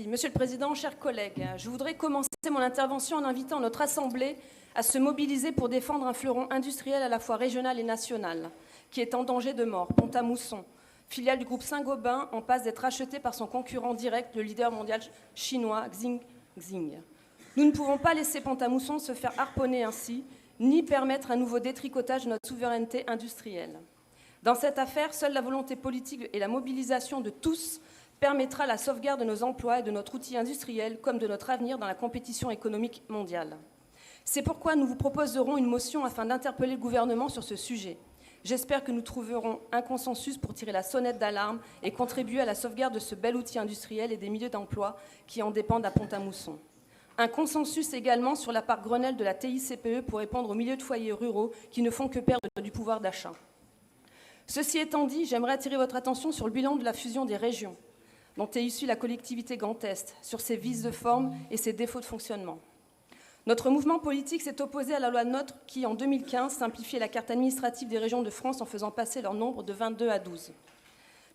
Monsieur le Président, chers collègues, je voudrais commencer mon intervention en invitant notre Assemblée à se mobiliser pour défendre un fleuron industriel à la fois régional et national, qui est en danger de mort, Pont-à-Mousson, filiale du groupe Saint-Gobain, en passe d'être rachetée par son concurrent direct, le leader mondial chinois Xing. Nous ne pouvons pas laisser Pont-à-Mousson se faire harponner ainsi, ni permettre un nouveau détricotage de notre souveraineté industrielle. Dans cette affaire, seule la volonté politique et la mobilisation de tous permettra la sauvegarde de nos emplois et de notre outil industriel, comme de notre avenir dans la compétition économique mondiale. C'est pourquoi nous vous proposerons une motion afin d'interpeller le gouvernement sur ce sujet. J'espère que nous trouverons un consensus pour tirer la sonnette d'alarme et contribuer à la sauvegarde de ce bel outil industriel et des milliers d'emplois qui en dépendent à Pont-à-Mousson. Un consensus également sur la part Grenelle de la TICPE pour répondre aux milliers de foyers ruraux qui ne font que perdre du pouvoir d'achat. Ceci étant dit, j'aimerais attirer votre attention sur le bilan de la fusion des régions, dont est issue la collectivité Grand Est, sur ses vices de forme et ses défauts de fonctionnement. Notre mouvement politique s'est opposé à la loi NOTRe qui, en 2015, simplifiait la carte administrative des régions de France en faisant passer leur nombre de 22 à 12.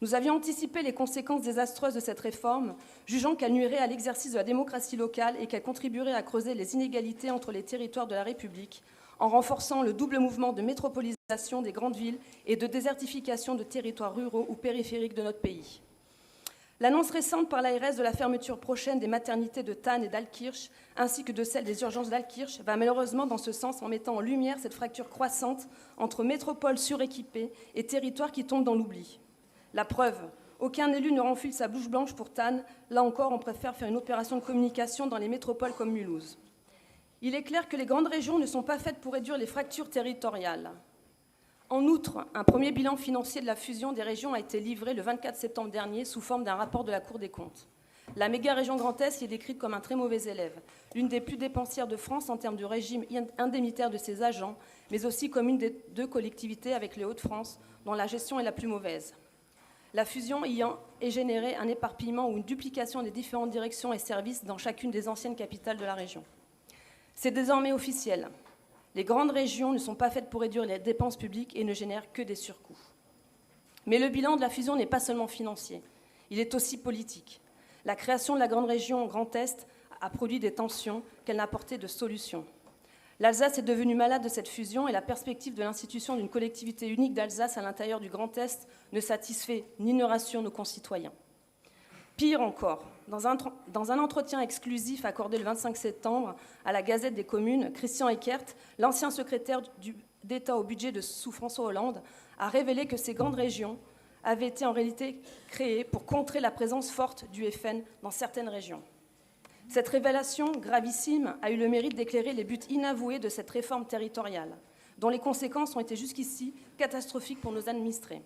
Nous avions anticipé les conséquences désastreuses de cette réforme, jugeant qu'elle nuirait à l'exercice de la démocratie locale et qu'elle contribuerait à creuser les inégalités entre les territoires de la République, en renforçant le double mouvement de métropolisation des grandes villes et de désertification de territoires ruraux ou périphériques de notre pays. L'annonce récente par l'ARS de la fermeture prochaine des maternités de Thann et d'Altkirch, ainsi que de celle des urgences d'Altkirch, va malheureusement dans ce sens en mettant en lumière cette fracture croissante entre métropoles suréquipées et territoires qui tombent dans l'oubli. La preuve, aucun élu ne renfile sa blouse blanche pour Thann. Là encore, on préfère faire une opération de communication dans les métropoles comme Mulhouse. Il est clair que les grandes régions ne sont pas faites pour réduire les fractures territoriales. En outre, un premier bilan financier de la fusion des régions a été livré le 24 septembre dernier sous forme d'un rapport de la Cour des comptes. La méga-région Grand Est y est décrite comme un très mauvais élève, l'une des plus dépensières de France en termes de régime indemnitaire de ses agents, mais aussi comme une des deux collectivités avec les Hauts-de-France, dont la gestion est la plus mauvaise. La fusion ayant généré un éparpillement ou une duplication des différentes directions et services dans chacune des anciennes capitales de la région. C'est désormais officiel. Les grandes régions ne sont pas faites pour réduire les dépenses publiques et ne génèrent que des surcoûts. Mais le bilan de la fusion n'est pas seulement financier, il est aussi politique. La création de la grande région Grand Est a produit des tensions qu'elle n'a apporté de solutions. L'Alsace est devenue malade de cette fusion et la perspective de l'institution d'une collectivité unique d'Alsace à l'intérieur du Grand Est ne satisfait ni ne rassure nos concitoyens. Pire encore, dans un entretien exclusif accordé le 25 septembre à la Gazette des communes, Christian Eckert, l'ancien secrétaire d'État au budget sous François Hollande, a révélé que ces grandes régions avaient été en réalité créées pour contrer la présence forte du FN dans certaines régions. Cette révélation gravissime a eu le mérite d'éclairer les buts inavoués de cette réforme territoriale, dont les conséquences ont été jusqu'ici catastrophiques pour nos administrés.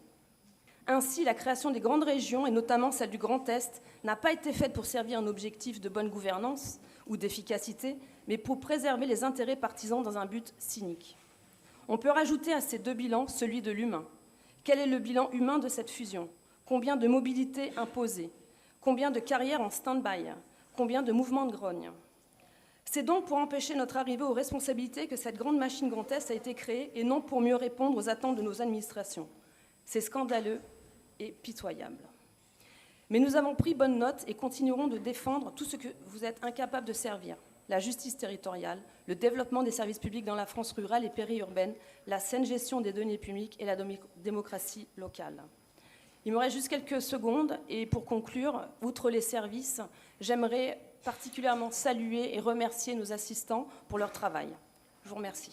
Ainsi, la création des grandes régions, et notamment celle du Grand Est, n'a pas été faite pour servir un objectif de bonne gouvernance ou d'efficacité, mais pour préserver les intérêts partisans dans un but cynique. On peut rajouter à ces deux bilans celui de l'humain. Quel est le bilan humain de cette fusion ? Combien de mobilités imposées ? Combien de carrières en stand-by ? Combien de mouvements de grogne ? C'est donc pour empêcher notre arrivée aux responsabilités que cette grande machine Grand Est a été créée et non pour mieux répondre aux attentes de nos administrations. C'est scandaleux et pitoyable. Mais nous avons pris bonne note et continuerons de défendre tout ce que vous êtes incapables de servir. La justice territoriale, le développement des services publics dans la France rurale et périurbaine, la saine gestion des deniers publics et la démocratie locale. Il me reste juste quelques secondes et pour conclure, outre les services, j'aimerais particulièrement saluer et remercier nos assistants pour leur travail. Je vous remercie.